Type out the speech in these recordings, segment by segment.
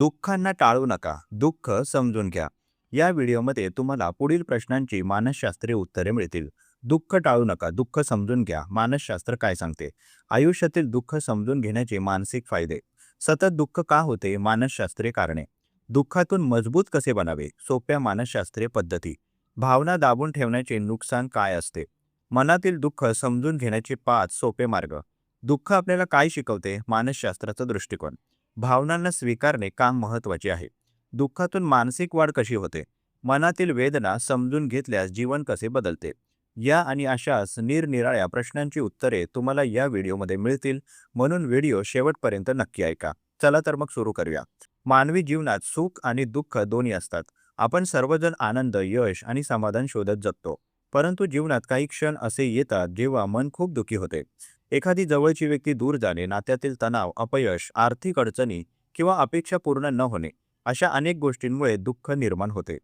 दुःखांना टाळू नका, दुःख समजून घ्या. या व्हिडिओमध्ये तुम्हाला पुढील प्रश्नांची मानसशास्त्रीय उत्तरे मिळतील. दुःख टाळू नका, दुःख समजून घ्या. मानसशास्त्र काय सांगते? आयुष्यातील दुःख समजून घेण्याचे मानसिक फायदे. सतत दुःख का होते? मानसशास्त्रीय कारणे. दुःखातून मजबूत कसे बनावे? सोप्या मानसशास्त्रीय पद्धती. भावना दाबून ठेवण्याचे नुकसान काय असते? मनातील दुःख समजून घेण्याचे 5 सोपे मार्ग. दुःख आपल्याला काय शिकवते? मानसशास्त्राचा दृष्टिकोन. भावनांना स्वीकारणे का महत्त्वाचे आहे? दुःखातून मानसिक वाढ कशी होते? मनातील वेदना समजून घेतल्यास जीवन कसे बदलते? या आणि अशाच निरनिराळ्या प्रश्नांची उत्तरे तुम्हाला या व्हिडिओमध्ये मिळतील, म्हणून व्हिडिओ शेवटपर्यंत नक्की ऐका. चला तर मग सुरू करूया. मानवी जीवनात सुख आणि दुःख दोन्ही असतात. आपण सर्वजण आनंद, यश आणि समाधान शोधत जगतो. परंतु जीवनात काही क्षण असे येतात जेव्हा मन खूप दुःखी होते. एखादी जवळची व्यक्ती दूर जाणे, नात्यातील तणाव, अपयश, आर्थिक अडचणी किंवा अपेक्षा पूर्ण न होणे, अशा अनेक गोष्टींमुळे दुःख निर्माण होते.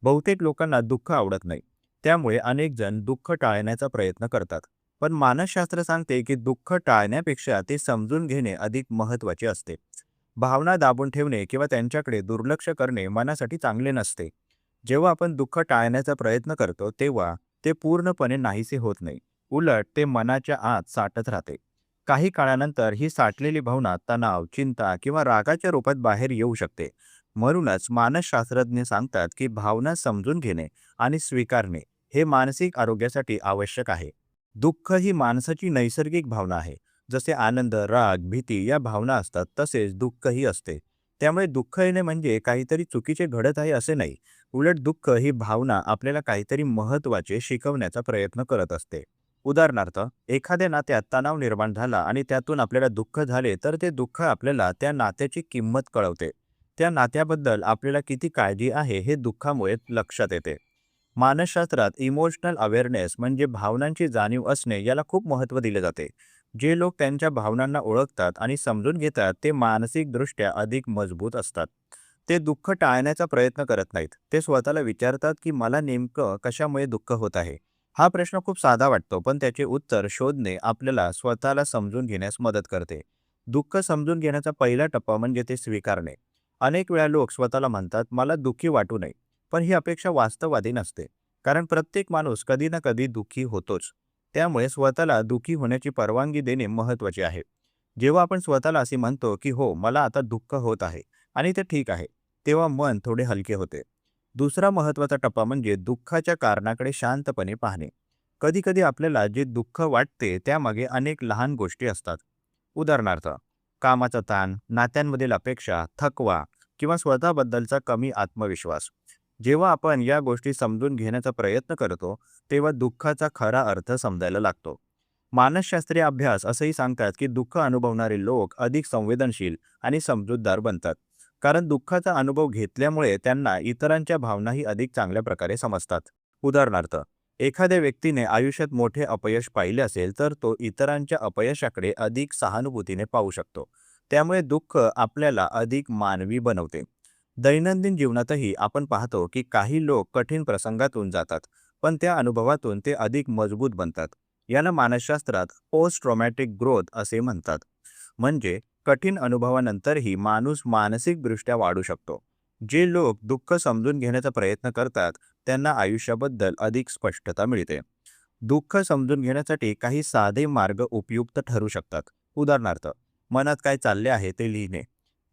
बहुतेक लोकांना दुःख आवडत नाही. त्यामुळे अनेक जण दुःख टाळण्याचा प्रयत्न करतात. पण मानसशास्त्र सांगते की दुःख टाळण्यापेक्षा ते समजून घेणे अधिक महत्त्वाचे असते. भावना दाबून ठेवणे किंवा त्यांच्याकडे दुर्लक्ष करणे मनासाठी चांगले नसते. जेव्हा आपण दुःख टाळण्याचा प्रयत्न करतो तेव्हा ते पूर्णपणे नाहीसे होत नाही. उलट ते मनाच्या आत साठत राहते. काही काळानंतर ही साठलेली भावना तणाव, चिंता किंवा रागाच्या रूपात बाहेर येऊ शकते. म्हणूनच मानसशास्त्रज्ञ सांगतात की भावना समजून घेणे आणि स्वीकारणे हे मानसिक आरोग्यासाठी आवश्यक आहे. दुःख ही माणसाची नैसर्गिक भावना आहे. जसे आनंद, राग, भीती या भावना असतात, तसेच दुःखही असते. त्यामुळे दुःख येणे म्हणजे काहीतरी चुकीचे घडत आहे असे नाही. उलट दुःख ही भावना आपल्याला काहीतरी महत्त्वाचे शिकवण्याचा प्रयत्न करत असते. उदाहरणार्थ, एखाद्या नात्यात तणाव निर्माण झाला आणि त्यातून आपल्याला दुःख झाले, तर ते दुःख आपल्याला त्या नात्याची किंमत कळवते. त्या नात्याबद्दल आपल्याला किती काळजी आहे हे दुःखामुळे लक्षात येते. मानसशास्त्रात इमोशनल अवेअरनेस म्हणजे भावनांची जाणीव असणे याला खूप महत्त्व दिले जाते. जे लोक त्यांच्या भावनांना ओळखतात आणि समजून घेतात ते मानसिकदृष्ट्या अधिक मजबूत असतात. ते दुःख टाळण्याचा प्रयत्न करत नाहीत. ते स्वतःला विचारतात की मला नेमकं कशामुळे दुःख होत आहे. हा प्रश्न खूप साधा वाटतो, पण त्याचे उत्तर शोधणे आपल्याला स्वतःला समजून घेण्यास मदत करते. दुःख समजून घेण्याचा पहिला टप्पा म्हणजे ते स्वीकारणे. अनेक वेळा लोक स्वतःला म्हणतात, मला दुःखी वाटू नये. पण ही अपेक्षा वास्तववादी नसते. कारण प्रत्येक माणूस कधी ना कधी दुःखी होतोच. त्यामुळे स्वतःला दुःखी होण्याची परवानगी देणे महत्त्वाचे आहे. जेव्हा आपण स्वतःला असे म्हणतो की हो, मला आता दुःख होत आहे आणि ते ठीक आहे, तेव्हा मन थोडे हलके होते. दुसरा महत्त्वाचा टप्पा म्हणजे दुःखाच्या कारणाकडे शांतपणे पाहणे. कधीकधी आपल्याला जे दुःख वाटते त्यामागे अनेक लहान गोष्टी असतात. उदाहरणार्थ, कामाचा ताण, नात्यांमधील अपेक्षा, थकवा किंवा स्वतःबद्दलचा कमी आत्मविश्वास. जेव्हा आपण या गोष्टी समजून घेण्याचा प्रयत्न करतो, तेव्हा दुःखाचा खरा अर्थ समजायला लागतो. मानसशास्त्रीय अभ्यास असंही सांगतात की दुःख अनुभवणारे लोक अधिक संवेदनशील आणि समजूतदार बनतात. कारण दुःखाचा अनुभव घेतल्यामुळे त्यांना इतरांच्या भावनाही अधिक चांगल्या प्रकारे समजतात. उदाहरणार्थ, एखाद्या व्यक्तीने आयुष्यात मोठे अपयश पाहिले असेल तर तो इतरांच्या अपयशाकडे अधिक सहानुभूतीने पाहू शकतो. त्यामुळे दुःख आपल्याला अधिक मानवी बनवते. दैनंदिन जीवनातही आपण पाहतो की काही लोक कठीण प्रसंगातून जातात, पण त्या अनुभवातून ते अधिक मजबूत बनतात. याला मानसशास्त्रात पोस्ट ट्रॉमॅटिक ग्रोथ असे म्हणतात. म्हणजे कठीण अनुभवानंतरही माणूस मानसिकदृष्ट्या वाढू शकतो. जे लोक दुःख समजून घेण्याचा प्रयत्न करतात त्यांना आयुष्याबद्दल अधिक स्पष्टता मिळते. दुःख समजून घेण्यासाठी काही साधे मार्ग उपयुक्त ठरू शकतात. उदाहरणार्थ, मनात काय चालले आहे ते लिहिणे.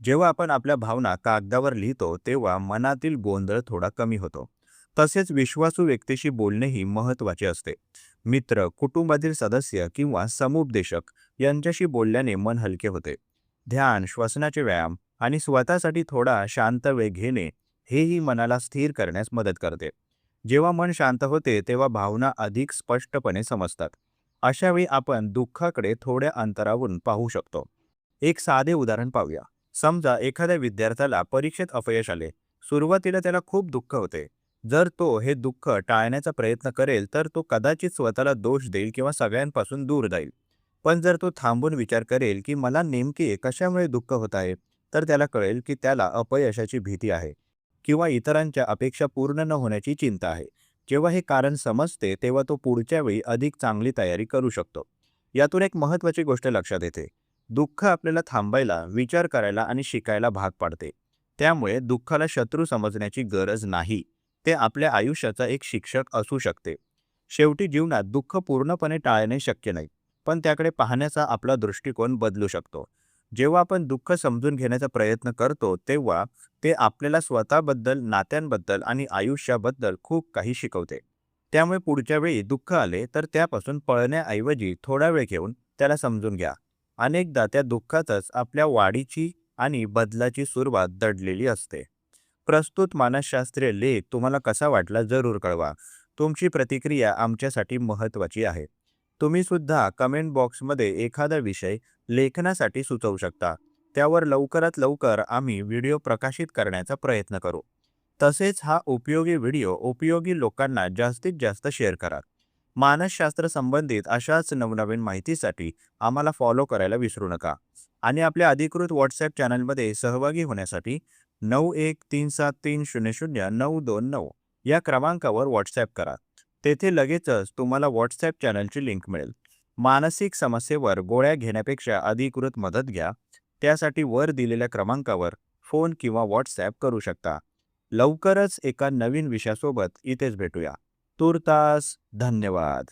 जेव्हा आपण आपल्या भावना कागदावर लिहितो तेव्हा मनातील गोंधळ थोडा कमी होतो. तसेच विश्वासू व्यक्तीशी बोलणेही महत्त्वाचे असते. मित्र, कुटुंबातील सदस्य किंवा समुपदेशक यांच्याशी बोलल्याने मन हलके होते. ध्यान, श्वसनाचे व्यायाम आणि स्वतःसाठी थोडा शांत वेळ घेणे हेही मनाला स्थिर करण्यास मदत करते. जेव्हा मन शांत होते तेव्हा भावना अधिक स्पष्टपणे समजतात. अशा वेळी आपण दुःखाकडे थोड्या अंतरावरून पाहू शकतो. एक साधे उदाहरण पाहूया. समजा एखाद्या विद्यार्थ्याला परीक्षेत अपयश आले. सुरुवातीला त्याला खूप दुःख होते. जर तो हे दुःख टाळण्याचा प्रयत्न करेल तर तो कदाचित स्वतःला दोष देईल किंवा सगळ्यांपासून दूर जाईल. पण जर तो थांबून विचार करेल की मला नेमके कशामुळे दुःख होत आहे, तर त्याला कळेल की त्याला अपयशाची भीती आहे किंवा इतरांच्या अपेक्षा पूर्ण न होण्याची चिंता आहे. जेव्हा हे कारण समजते तेव्हा तो पुढच्या वेळी अधिक चांगली तयारी करू शकतो. यातून एक महत्त्वाची गोष्ट लक्षात येते. दुःख आपल्याला थांबायला, विचार करायला आणि शिकायला भाग पाडते. त्यामुळे दुःखाला शत्रू समजण्याची गरज नाही. ते आपल्या आयुष्याचा एक शिक्षक असू शकते. शेवटी जीवनात दुःख पूर्णपणे टाळणे शक्य नाही, पण त्याकडे पाहण्याचा आपला दृष्टिकोन बदलू शकतो. जेव्हा आपण दुःख समजून घेण्याचा प्रयत्न करतो, तेव्हा ते आपल्याला स्वतःबद्दल, नात्यांबद्दल आणि आयुष्याबद्दल खूप काही शिकवते. त्यामुळे पुढच्या वेळी दुःख आले तर त्यापासून पळण्याऐवजी थोडा वेळ घेऊन त्याला समजून घ्या. अनेकदा त्या दुःखातच आपल्या वाढीची आणि बदलाची सुरुवात दडलेली असते. प्रस्तुत मानसशास्त्रीय लेख तुम्हाला कसा वाटला जरूर कळवा. तुमची प्रतिक्रिया आमच्यासाठी महत्त्वाची आहे. तुम्ही सुद्धा कमेंट बॉक्समध्ये एखादा विषय लेखनासाठी सुचवू शकता. त्यावर लवकरात लवकर आम्ही व्हिडिओ प्रकाशित करण्याचा प्रयत्न करू. तसेच हा उपयोगी व्हिडिओ उपयोगी लोकांना जास्तीत जास्त शेअर करा. मानसशास्त्र संबंधित अशाच नवनवीन माहितीसाठी आम्हाला फॉलो करायला विसरू नका. आणि आपल्या अधिकृत व्हॉट्सॲप चॅनलमध्ये सहभागी होण्यासाठी 9137300929 या क्रमांकावर व्हॉट्सॲप करा. तेथे लगेचच तुम्हाला व्हॉट्सॲप चॅनलची लिंक मिळेल. मानसिक समस्येवर गोळ्या घेण्यापेक्षा अधिकृत मदत घ्या. त्यासाठी वर दिलेल्या क्रमांकावर फोन किंवा व्हॉट्सॲप करू शकता. लवकरच एका नवीन विषयासोबत इथेच भेटूया. तूर्तास धन्यवाद.